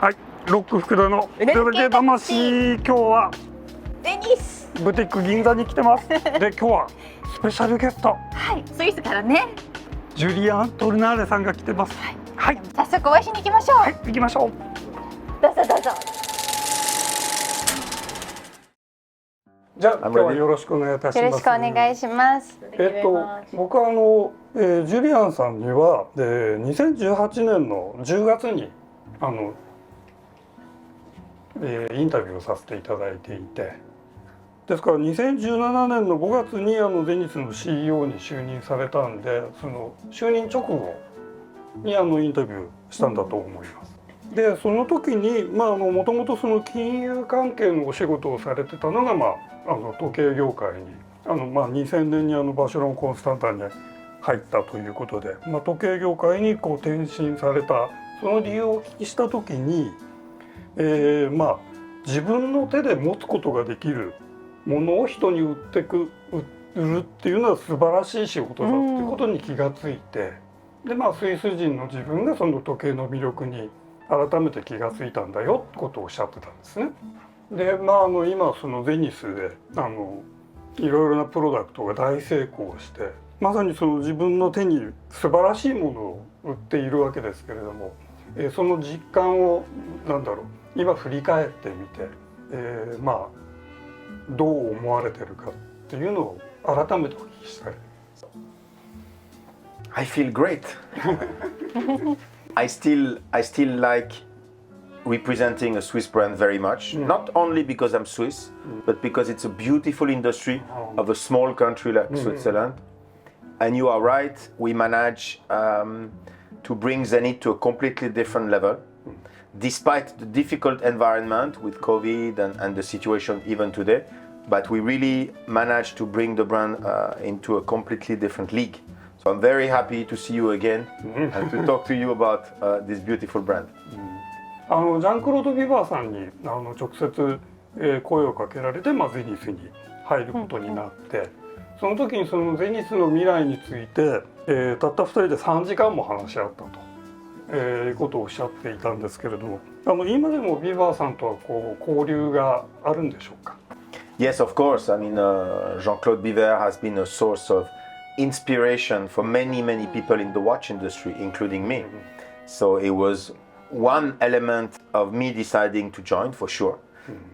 はい、ロック福田のうなずけ魂、今日はゼニスブティック銀座に来てます。で、今日はスペシャルゲスト、はい、スイスからね、ジュリアン・トルナーレさんが来てます。はい、早速お会いしに行きましょう。はい、行きましょう。どうぞどうぞ。じゃあ今日はよろしくお願いいたします。よろしくお願いします。僕はジュリアンさんには2018年の10月にインタビューをさせていただいていて、ですから2017年の5月にゼニスの CEO に就任されたんで、その就任直後にインタビューしたんだと思います。でその時にもともとその金融関係のお仕事をされてたのが、時計業界に2000年にバシュロン・コンスタンタに入ったということで、時計業界に転身されたその理由をお聞きした時に、自分の手で持つことができるものを人に売るっていうのは素晴らしい仕事だっていうことに気がついて、でスイス人の自分がその時計の魅力に改めて気がついたんだよってことをおっしゃってたんですね。で今そのゼニスでいろいろなプロダクトが大成功して、まさにその自分の手に素晴らしいものを売っているわけですけれども、その実感を今振り返ってみて、どう思われてるかっていうのを改めてお聞きしたい。I feel great. I still like representing a Swiss brand very much. Not only because I'm Swiss, but because it's a beautiful industry of a small country like Switzerland. And you are right, we manage to bring Zenith to a completely different level. Despite the difficult environment with COVID and the situation even today, but we really managed to bring the brand into a completely different league. So I'm very happy to see you again and to talk to you about this beautiful brand. ジャンクロード・ビバーさんに直接、声をかけられて、ゼニスに入ることになって、その時にそのゼニスの未来について、たった2人で3時間も話し合ったと、いうことをおっしゃっていたんですけれども、今でもビバーさんとは交流があるんでしょうか？ Yes, of course. I mean, Jean-Claude Biver has been a source of inspiration for many people in the watch industry, including me. So it was one element of me deciding to join for sure.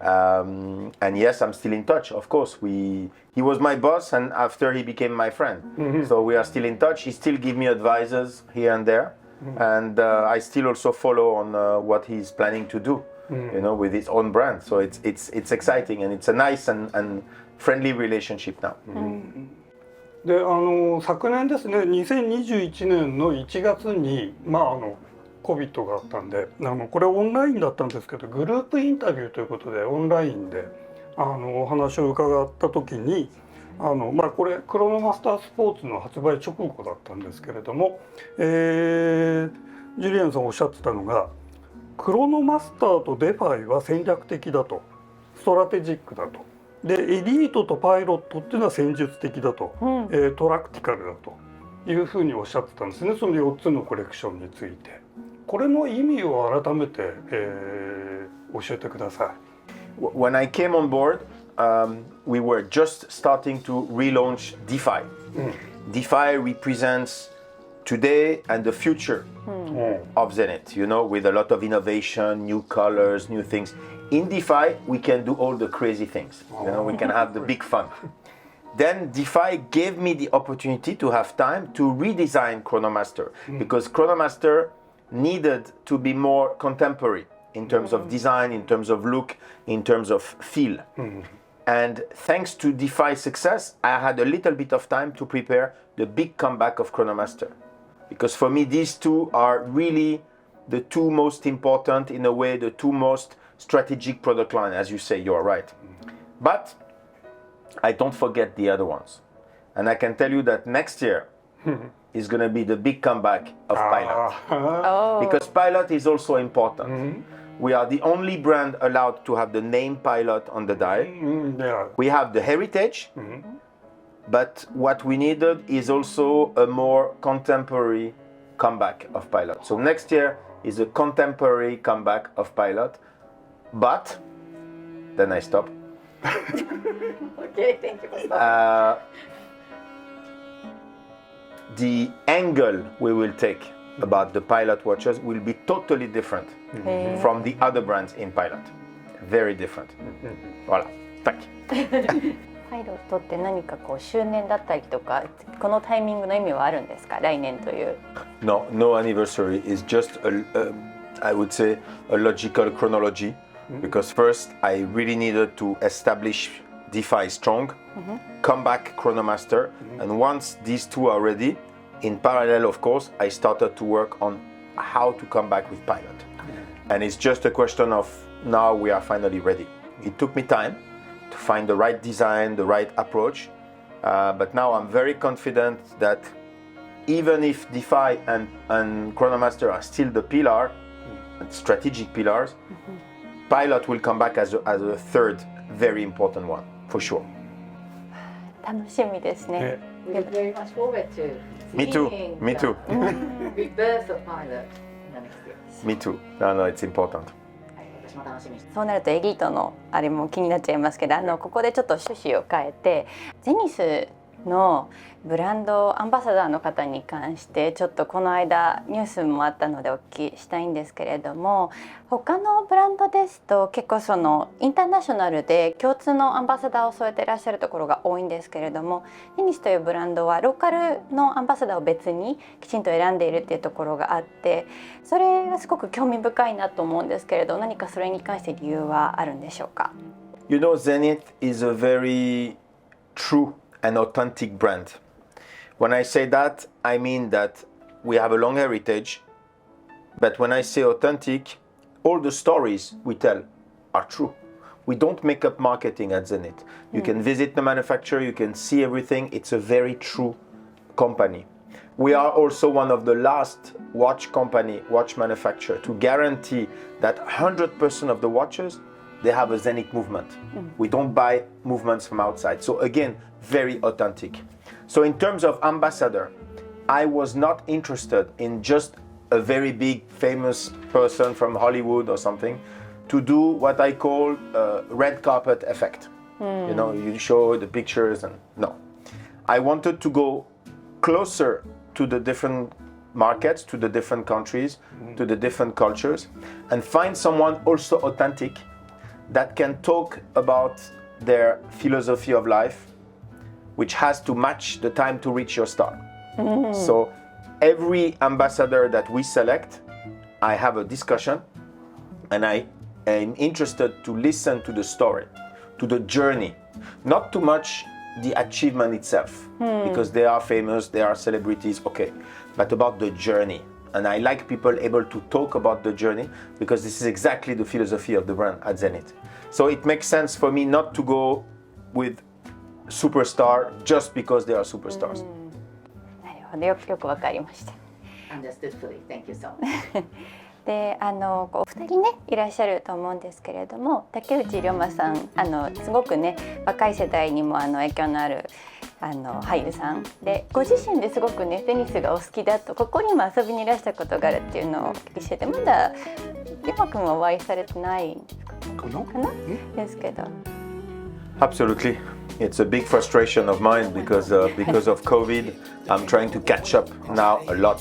And yes, I'm still in touch. Of course, he was my boss, and after he became my friend. So we are still in touch. He still gives me advices here and there, and I still also follow on what he's planning to do, with his own brand. So it's exciting, and it's a nice and friendly relationship now. で昨年ですね、2021年の1月にCOVID があったんで、これオンラインだったんですけど、グループインタビューということでオンラインでお話を伺った時に、これクロノマスタースポーツの発売直後だったんですけれども、ジュリアンさんおっしゃってたのが、クロノマスターとデファイは戦略的だと、ストラテジックだと、でエリートとパイロットっていうのは戦術的だと、トラクティカルだというふうにおっしゃってたんですね。その4つのコレクションについて、これの意味を改めて、教えてください。When I came on board, we were just starting to relaunch DeFi. DeFi represents today and the future of Zenith, with a lot of innovation, new colors, new things. In DeFi, we can do all the crazy things. We can have the big fun. Then DeFi gave me the opportunity to have time to redesign Chronomaster, because Chronomaster needed to be more contemporary in terms of design, in terms of look, in terms of feel. And thanks to DeFi's success, I had a little bit of time to prepare the big comeback of Chronomaster. Because for me, these two are really the two most important, in a way, the two most strategic product line, as you say, you're right. But I don't forget the other ones. And I can tell you that next year is going to be the big comeback of Pilot. Because Pilot is also important. We are the only brand allowed to have the name Pilot on the dial. We have the heritage, but what we needed is also a more contemporary comeback of Pilot. So next year is a contemporary comeback of Pilot, but then I stop. Okay, thank you for stopping. The angle we will take about the Pilot watches will be totally different from the other brands in Pilot. Very different. Voilà. Tac. パイロットって何かこう周年だったりとか、このタイミングの意味はあるんですか？来年という。No anniversary. It's just I would say a logical chronology, because first I really needed to establish DeFi strong, come back Chronomaster, and once these two are ready, in parallel, of course, I started to work on how to come back with Pilot. And it's just a question of now we are finally ready. It took me time to find the right design, the right approach, but now I'm very confident that even if DeFi and Chronomaster are still the pillar, strategic pillars, Pilot will come back as a third very important one, for sure. 楽しみですね。We look very much forward to Me too, seeing me too, the rebirth of Pilot in the next years. me too. No, it's important. はい、私も楽しみにしてそうなるとエリートのあれも気になっちゃいますけど、ここでちょっと趣旨を変えて、ゼニスのブランドアンバサダーの方に関してちょっとこの間ニュースもあったのでお聞きしたいんですけれども、他のブランドですと結構そのインターナショナルで共通のアンバサダーを添えていらっしゃるところが多いんですけれども、ゼニスというブランドはローカルのアンバサダーを別にきちんと選んでいるっていうところがあって、それがすごく興味深いなと思うんですけれど、何かそれに関して理由はあるんでしょうか？ You know, Zenith is a very true and authentic brand. When I say that, I mean that we have a long heritage, but when I say authentic, all the stories we tell are true. We don't make up marketing at Zenith. You can visit the manufacturer, you can see everything. It's a very true company. We are also one of the last watch manufacturer to guarantee that 100% of the watches, they have a Zenith movement. We don't buy movements from outside. So again, very authentic. So in terms of ambassador, I was not interested in just a very big famous person from Hollywood or something to do what I call a red carpet effect. You know, you show the pictures and no. I wanted to go closer to the different markets, to the different countries, to the different cultures, and find someone also authentic that can talk about their philosophy of life, which has to match the time to reach your star. So every ambassador that we select, I have a discussion, and I am interested to listen to the story, to the journey, not too much the achievement itself, because they are famous, they are celebrities, okay, but about the journey. And I like people able to talk about the journey, because this is exactly the philosophy of the brand at Zenith. So it makes sense for me not to go with superstar just because they are superstars. なるほど、よくわかりました。Understood fully. Thank you so much. でお二人ねいらっしゃると思うんですけれども、竹内涼真さんすごくね若い世代にも影響のある俳優さんで、ご自身ですごくねテニスがお好きだとここにも遊びにいらしたことがあるっていうのをお聞きしてて、まだ涼真君はお会いされてないかなですけど。Absolutely. It's a big frustration of mine because of COVID. I'm trying to catch up now a lot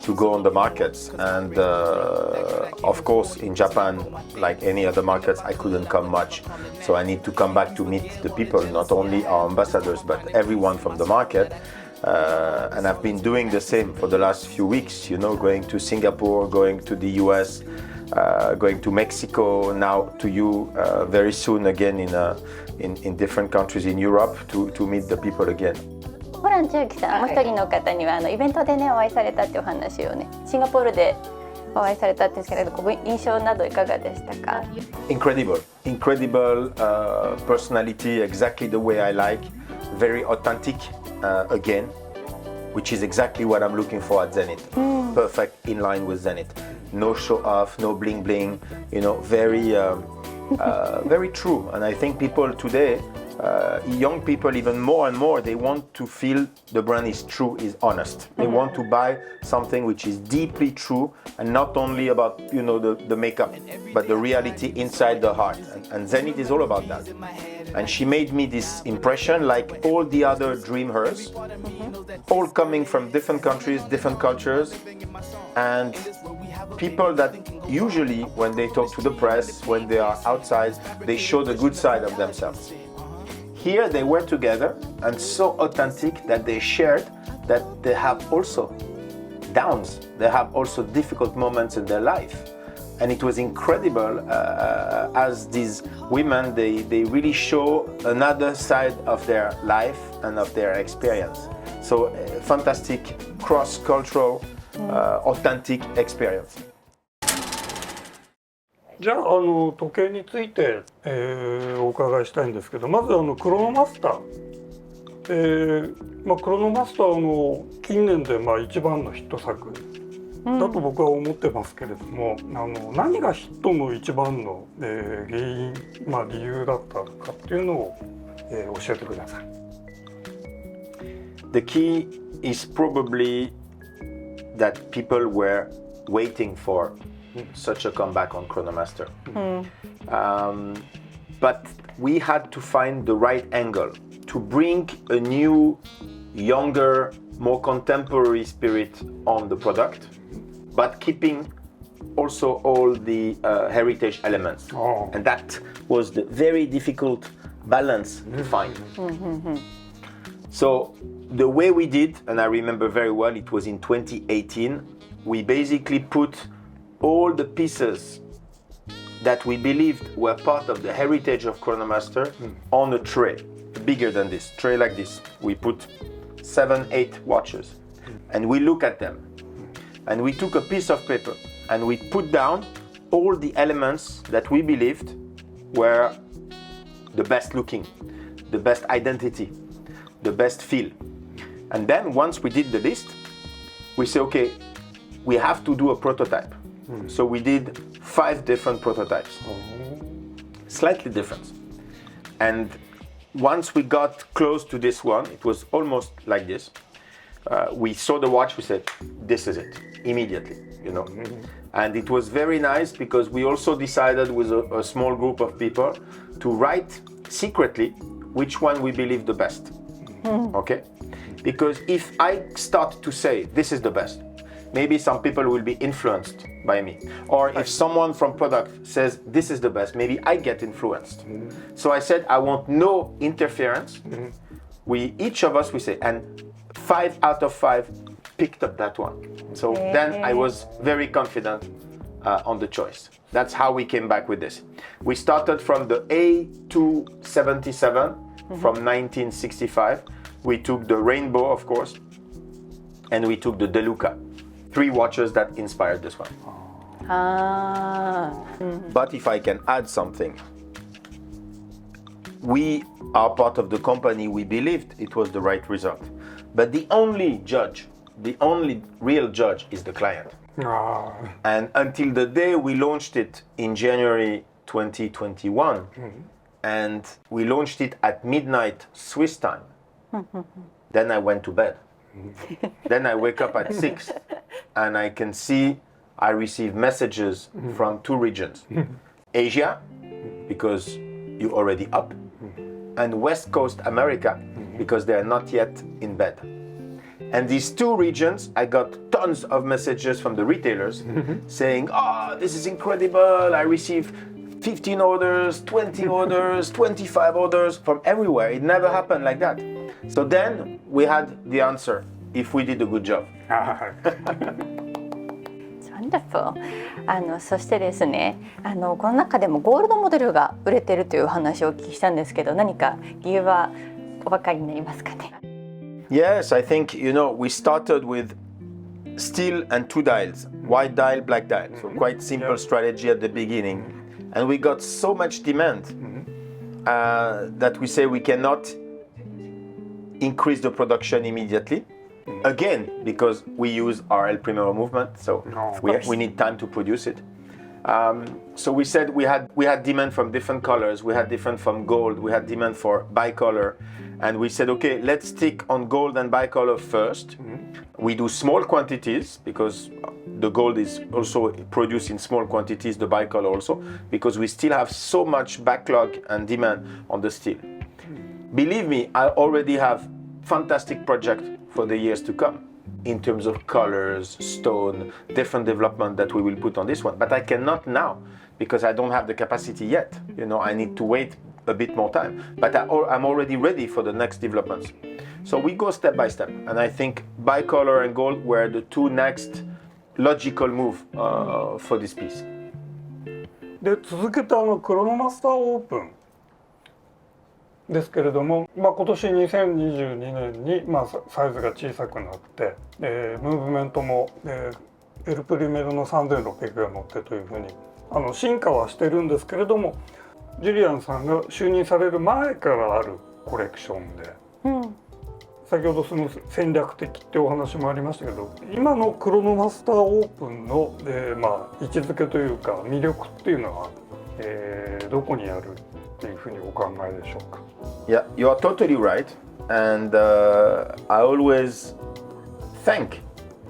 to go on the markets, and of course in Japan, like any other markets, I couldn't come much, so I need to come back to meet the people, not only our ambassadors but everyone from the market, and I've been doing the same for the last few weeks, you know, going to Singapore, going to the US, going to Mexico, now to you very soon again in different countries in Europe to meet the people again. ホラン千秋さん、もう一人の方にはイベントでねお会いされたっていうお話をね、シンガポールでお会いされたって言うんですけれど、印象などいかがでしたか？ Incredible personality, exactly the way I like, very authentic again, which is exactly what I'm looking for at Zenith. Perfect, in line with Zenith. No show off, no bling bling, you know, very true. And I think people today young people even more and more, they want to feel the brand is true, is honest. They want to buy something which is deeply true and not only about the makeup, but the reality inside the heart. And Zenith is all about that. And she made me this impression like all the other dream hers, all coming from different countries, different cultures, and people that usually when they talk to the press, when they are outside, they show the good side of themselves. Here they were together and so authentic that they shared that they have also downs, they have also difficult moments in their life. And it was incredible as these women, they really show another side of their life and of their experience. So fantastic cross-cultural, authentic experience. じゃあ、時計について、お伺いしたいんですけど、まずクロノマスター、クロノマスターの近年で一番のヒット作だと僕は思ってますけれども、何がヒットの一番の、原因、理由だったかっていうのを、教えてください。The key is probably that people were waiting for such a comeback on Chronomaster. But we had to find the right angle to bring a new, younger, more contemporary spirit on the product, but keeping also all the heritage elements. And that was the very difficult balance to find. So the way we did, and I remember very well, it was in 2018, we basically put all the pieces that we believed were part of the heritage of Chronomaster on a tray, bigger than this, tray like this. We put 7, 8 watches and we look at them and we took a piece of paper and we put down all the elements that we believed were the best looking, the best identity, the best feel. And then once we did the list, we say, okay, we have to do a prototype. So we did 5 different prototypes, slightly different. And once we got close to this one, it was almost like this. We saw the watch, we said, this is it, immediately, And it was very nice because we also decided with a small group of people to write secretly which one we believe the best, okay? Because if I start to say, this is the best, maybe some people will be influenced by me. Or if someone from product says, this is the best, maybe I get influenced. So I said, I want no interference. Each of us, we say, and 5 out of 5 picked up that one. So then I was very confident on the choice. That's how we came back with this. We started from the A277 from 1965. We took the Rainbow, of course, and we took the DeLuca. 3 watches that inspired this one. But if I can add something, we are part of the company, we believed it was the right result. But the only real judge is the client. And until the day we launched it in January 2021, and we launched it at midnight Swiss time, then I went to bed. Then I wake up at 6 and I can see I receive messages from 2 regions. Asia, because you're already up, and West Coast America, because they are not yet in bed. And these 2 regions, I got tons of messages from the retailers saying, oh, this is incredible, I received 15 orders, 20 orders, 25 orders from everywhere. It never happened like that. So then we had the answer, if we did a good job. Wonderful. そしてですね、この中でもゴールドモデルが売れてるという話をお聞きしたんですけど、何か理由はお分かりになりますかね？ Yes, I think, we started with steel and 2 dials, white dial, black dial. So quite simple strategy at the beginning. And we got so much demand that we say we cannot increase the production immediately. Again, because we use our El Primero movement, so we need time to produce it. So we said we had demand from different colors, we had demand from gold, we had demand for bicolor, and we said, okay, let's stick on gold and bicolor first. We do small quantities because the gold is also produced in small quantities, the bicolor also, because we still have so much backlog and demand on the steel. Believe me, I already have fantastic project for the years to come in terms of colors, stone, different development that we will put on this one. But I cannot now because I don't have the capacity yet. You know, I need to wait a bit more time. But I'm already ready for the next developments. So we go step by step. And I think bicolor and gold were the two next logical move for this piece. で続けてクロノマスターオープンですけれども、今年2022年に、サイズが小さくなって、ムーブメントも、エルプリメルの3600が乗ってというふうに進化はしてるんですけれども、ジュリアンさんが就任される前からあるコレクションで、先ほどその戦略的ってお話もありましたけど、今のクロノマスターオープンの、位置づけというか魅力っていうのは、どこにあるっていうふうにお考えでしょうか。Yeah, you are totally right, and I always thank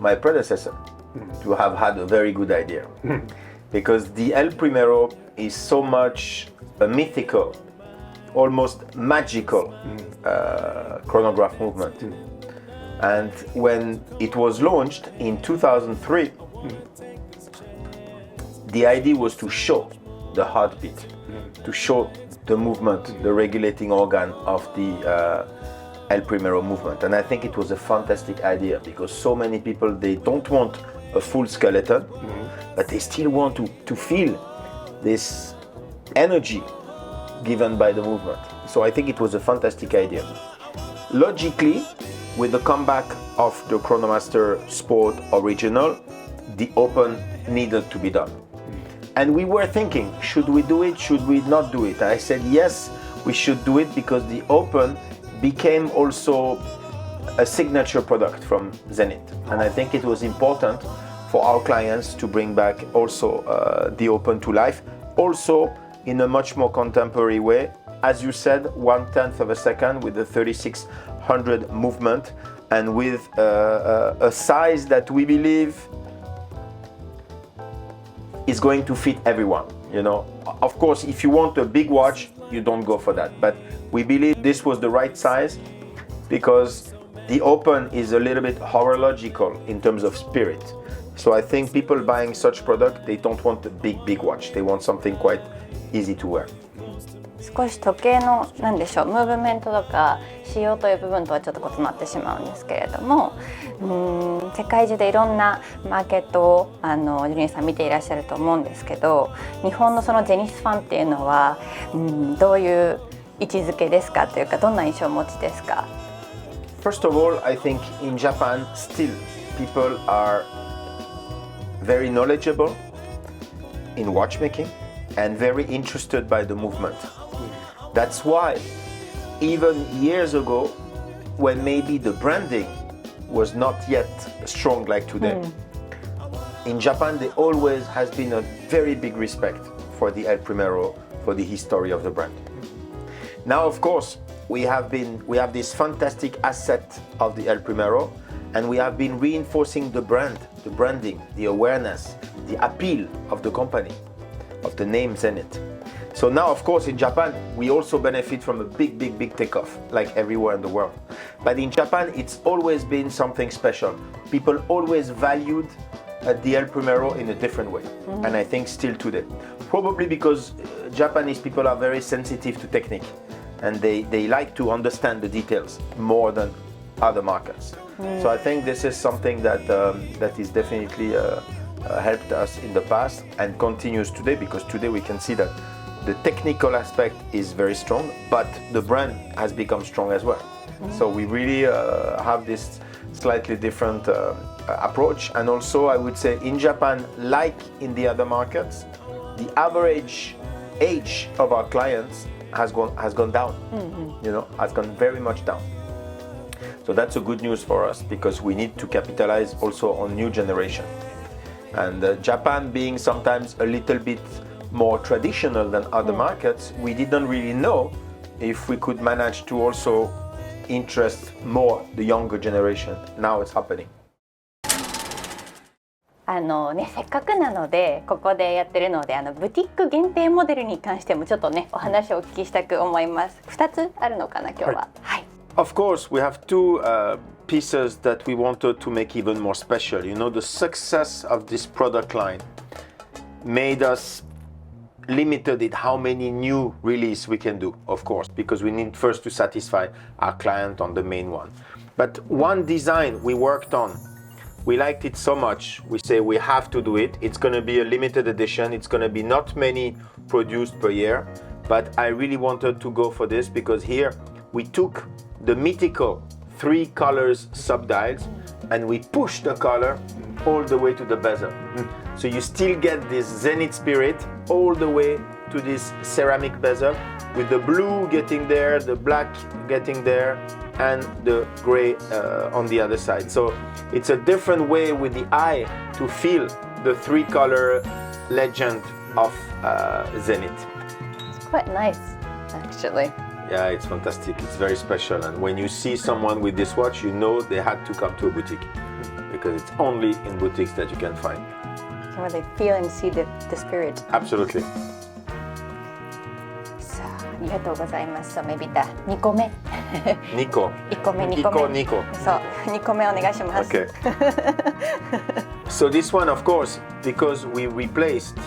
my predecessor to have had a very good idea, because the El Primero is so much a mythical, almost magical chronograph movement. And when it was launched in 2003, the idea was to show the heartbeat, to show the movement, the regulating organ of the El Primero movement. And I think it was a fantastic idea because so many people, they don't want a full skeleton, but they still want to feel this energy given by the movement. So I think it was a fantastic idea. Logically, with the comeback of the Chronomaster Sport Original, the Open needed to be done. And we were thinking, should we do it? Should we not do it? I said, yes, we should do it because the Open became also a signature product from Zenith. And I think it was important for our clients to bring back also the Open to life, also in a much more contemporary way. As you said, 1/10 of a second with the 3600 movement and with a size that we believe is going to fit everyone. You know, of course, if you want a big watch, you don't go for that. But we believe this was the right size because the Open is a little bit horological in terms of spirit. So I think people buying such product, they don't want a big watch. They want something quite easy to wear. 少し時計の何でしょう、ムーブメントとか仕様という部分とはちょっと異なってしまうんですけれども、世界中でいろんなマーケットをジュリアンさん見ていらっしゃると思うんですけど、日本のそのゼニスファンっていうのは、どういう位置づけですかというか、どんな印象をお持ちですか？ First of all, I think in Japan still people are very knowledgeable in watchmaking and very interested by the movement. That's why even years ago, when maybe the branding was not yet strong like today, in Japan there always has been a very big respect for the El Primero, for the history of the brand. Now, of course, we have this fantastic asset of the El Primero, and we have been reinforcing the brand, the branding, the awareness, the appeal of the company, of the name Zenith. So now, of course, in Japan, we also benefit from a big takeoff, like everywhere in the world. But in Japan, it's always been something special. People always valued the El Primero in a different way, and I think still today. Probably because Japanese people are very sensitive to technique, and they like to understand the details more than other markets. So I think this is something that is definitely helped us in the past and continues today, because today we can see that the technical aspect is very strong, but the brand has become strong as well. So we really have this slightly different approach. And also, I would say in Japan, like in the other markets, the average age of our clients has gone down. You know, has gone very much down. So that's a good news for us, because we need to capitalize also on new generation. And Japan being sometimes a little bit more traditional than other markets, we didn't really know if we could manage to also interest more the younger generation. Now it's happening. せっかくなのでここでやってるのでブティック限定モデルに関してもちょっとねお話をお聞きしたく思います。2つあるのかな今日は。はい。Of course, we have two pieces that we wanted to make even more special. You know, the success of this product line made us limited in how many new release we can do, of course, because we need first to satisfy our client on the main one. But one design we worked on, we liked it so much, we say we have to do it. It's going to be a limited edition. It's going to be not many produced per year, but I really wanted to go for this because here we took the mythical 3 colors subdials and we pushed the color all the way to the bezel. So you still get this Zenith spirit all the way to this ceramic bezel with the blue getting there, the black getting there, and the gray on the other side. So it's a different way with the eye to feel the 3 color legend of Zenith. It's quite nice, actually. Yeah, it's fantastic. It's very special. And when you see someone with this watch, you know they had to come to a boutique because it's only in boutiques that you can find. You can really feel and see the spirit. Absolutely. さあ、ありがとうございます。そう、メビタ2個目。2個。1個目、2 1個、個目。2個。そう、2個目お願いします。Okay. So this one, of course, because we replaced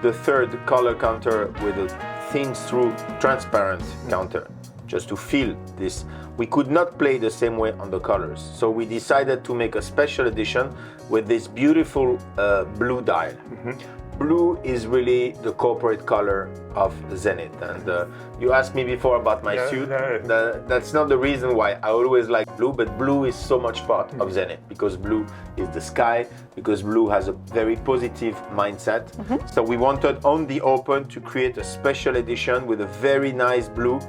the third color counter with a thin through transparent counter, just to feel this. We could not play the same way on the colors. So we decided to make a special edition with this beautiful blue dial. Blue is really the corporate color of Zenith. And you asked me before about my suit. That's not the reason why I always like blue, but blue is so much part of Zenith because blue is the sky, because blue has a very positive mindset. So we wanted on the open to create a special edition with a very nice blue.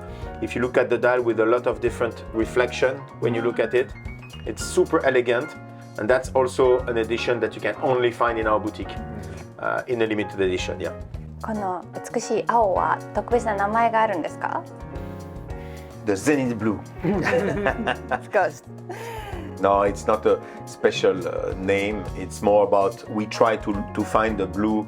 If you look at the dial with a lot of different reflection when you look at it, it's super elegant. And that's also an edition that you can only find in our boutique. In a limited edition, yeah. この美しい青は特別な名前があるんですか？ The Zenith Blue. Of course. No, it's not a special name. It's more about we try to find the blue.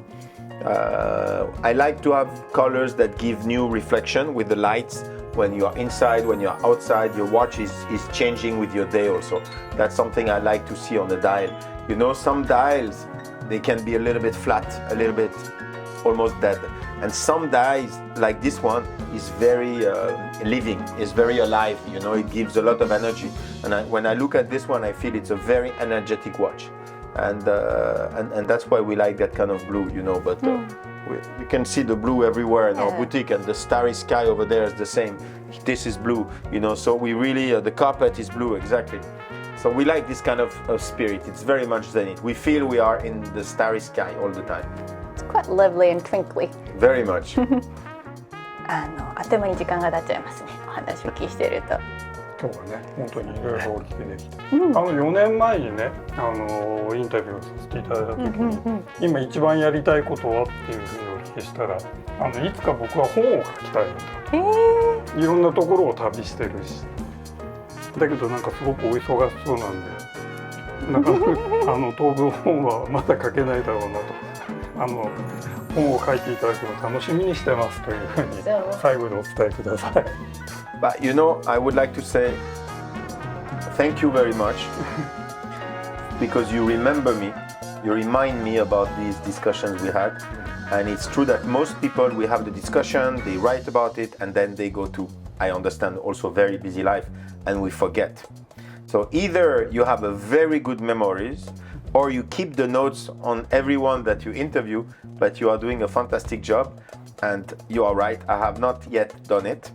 I like to have colors that give new reflection with the lights. When you are inside, when you are outside, your watch is changing with your day also. That's something I like to see on the dial. You know, some dials, they can be a little bit flat, a little bit almost dead. And some dials, like this one, is very living, is very alive. You know, it gives a lot of energy. And when I look at this one, I feel it's a very energetic watch. And that's why we like that kind of blue, you know. But you can see the blue everywhere in our boutique, and the starry sky over there is the same. This is blue, you know. So we really, the carpet is blue, exactly. So we like this kind of spirit. It's very much Zenith. We feel we are in the starry sky all the time. It's quite lovely and twinkly. Very much. あっという間に時間が経っちゃいますね。お話を聞きしてると。今日はね、本当にいろいろお聞きできて、4年前にね、インタビューをさせていただいた時に、今一番やりたいことはっていうふうにお聞きしたら、いつか僕は本を書きたいと。いろんなところを旅してるし、だけどなんかすごくお忙しそうなんで、なかなか当分本はまだ書けないだろうなと。本を書いていただくのを楽しみにしてますというふうに最後にお伝えください。But you know, I would like to say thank you very much because you remember me, you remind me about these discussions we had. And it's true that most people, we have the discussion, they write about it, and then they go to, I understand, also very busy life, and we forget. So either you have a very good memories, or you keep the notes on everyone that you interview, but you are doing a fantastic job. And you are right, I have not yet done it.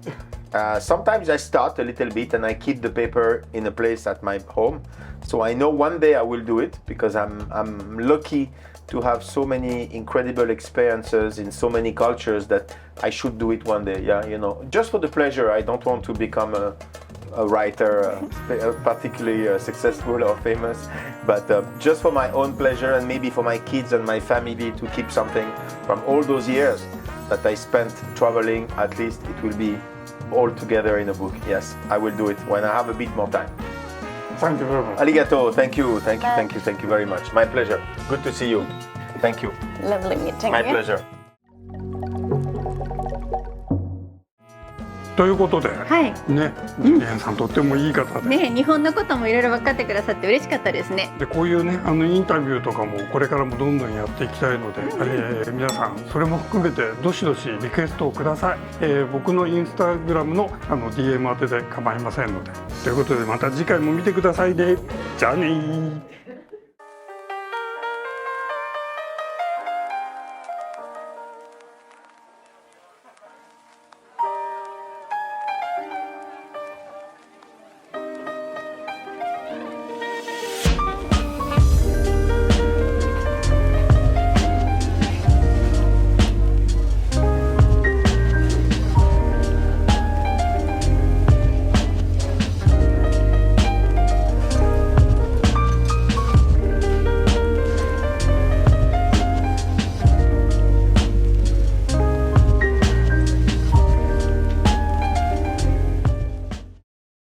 Sometimes I start a little bit and I keep the paper in a place at my home. So I know one day I will do it because I'm lucky to have so many incredible experiences in so many cultures that I should do it one day. Yeah, you know, just for the pleasure. I don't want to become a writer, particularly successful or famous, but just for my own pleasure and maybe for my kids and my family to keep something from all those years that I spent traveling, at least it will be all together in a book. Yes, I will do it when I have a bit more time. Thank you very much. Arigato, thank you very much. My pleasure. Good to see you. Thank you. Lovely meeting My you. pleasure. ということで、はいね、ジュリアンさんとってもいい方で、ね、日本のこともいろいろ分かってくださって嬉しかったですね。でこういうねインタビューとかもこれからもどんどんやっていきたいので、皆さんそれも含めてどしどしリクエストをください。僕のインスタグラムのDM 宛てで構いませんので。ということでまた次回も見てくださいね。じゃあねー。